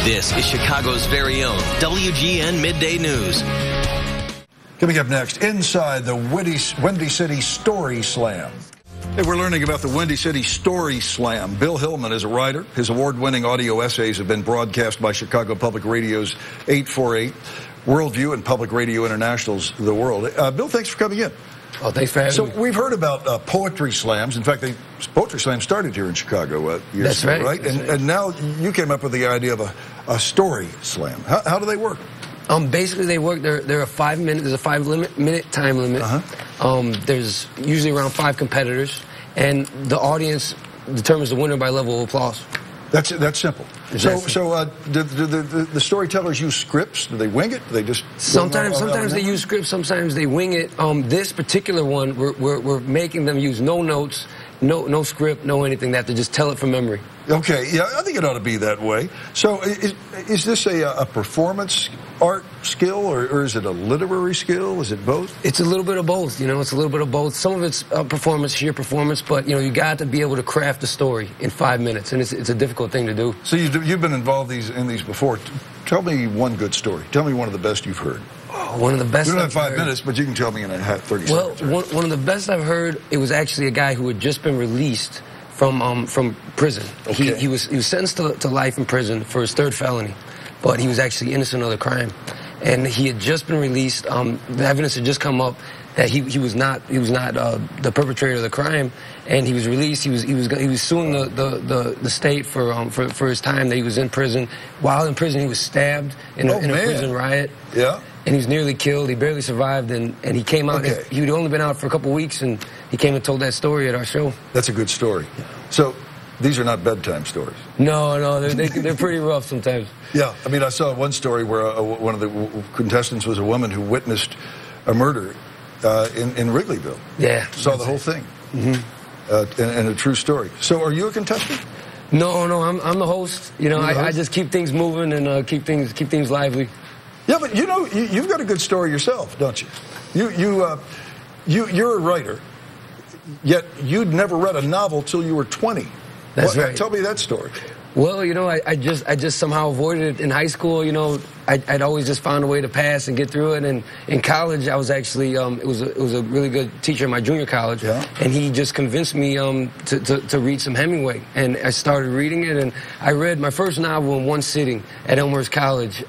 This is Chicago's very own WGN Midday News. Coming up next, inside the Windy City Story Slam. Hey, we're learning about the Windy City Story Slam. Bill Hillmann is a writer. His award-winning audio essays have been broadcast by Chicago Public Radio's 848, Worldview, and Public Radio International's The World. Bill, thanks for coming in. Oh, thanks for having me. So we've heard about poetry slams. In fact, poetry slams started here in Chicago years ago, right? And now you came up with the idea of a story slam. How do they work? Basically, they work. They're a 5 minute. There's a 5-minute time limit. There's usually around 5 competitors, and the audience determines the winner by level of applause. That's simple. Exactly. So do the storytellers use scripts? Do they wing it? Do they just sometimes they use scripts. Sometimes they wing it. This particular one, we're making them use no notes, no script, no anything. They have to just tell it from memory. Okay, yeah, I think it ought to be that way. So is this a performance art skill, or is it a literary skill? Is it both? It's a little bit of both, you know. It's a little bit of both. Some of it's performance, sheer performance, but, you know, you got to be able to craft a story in 5 minutes, and it's a difficult thing to do. So you've been involved in these before. Tell me one good story. Tell me one of the best you've heard. Oh, one of the best. You don't have 5 minutes, but you can tell me in 30 seconds. Well, one of the best I've heard, it was actually a guy who had just been released from prison. Okay. He was sentenced to life in prison for his 3rd felony, but he was actually innocent of the crime, and he had just been released. The evidence had just come up that he was not the perpetrator of the crime, and he was released. He was suing the state for his time that he was in prison. While in prison, he was stabbed in a prison riot. Yeah. And he was nearly killed. He barely survived, and he came out. Okay. He'd only been out for a couple weeks, and he came and told that story at our show. That's a good story. So these are not bedtime stories. No, they're pretty rough sometimes. Yeah, I mean, I saw one story where one of the contestants was a woman who witnessed a murder in Wrigleyville. Yeah. Saw the whole thing. And a true story. So are you a contestant? No, I'm the host. You know, I just keep things moving and keep things lively. Yeah, but you know, you've got a good story yourself, don't you? You're a writer, yet you'd never read a novel till you were 20. That's right. Tell me that story. Well, you know, I just somehow avoided it in high school. You know, I'd always just found a way to pass and get through it. And in college, I was actually it was a really good teacher in my junior college, and he just convinced me to read some Hemingway. And I started reading it, and I read my first novel in one sitting at Elmhurst College.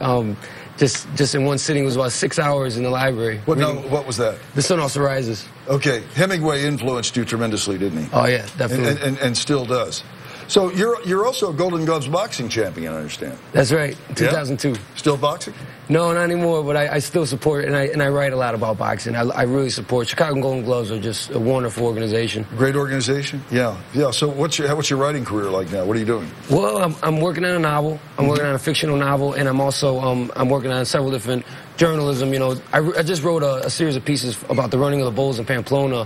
Just in one sitting. It was about 6 hours in the library. What was that? The Sun Also Rises. Okay, Hemingway influenced you tremendously, didn't he? Oh yeah, definitely. And still does. So you're also a Golden Gloves boxing champion, I understand. That's right, 2002. Yeah? Still boxing? No, not anymore, but I still support it, and I write a lot about boxing. I really support. Chicago Golden Gloves are just a wonderful organization. Great organization? Yeah. So what's your writing career like now? What are you doing? Well, I'm working on a novel. I'm working on a fictional novel, and I'm also I'm working on several different journalism. You know, I just wrote a series of pieces about the running of the bulls in Pamplona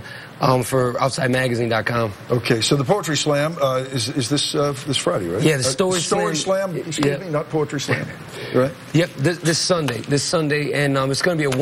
for OutsideMagazine.com. Okay, so the Poetry Slam is this Friday, right? Yeah, the Story Slam. Excuse me, not Poetry Slam. Right? Yep, this Sunday, and it's going to be a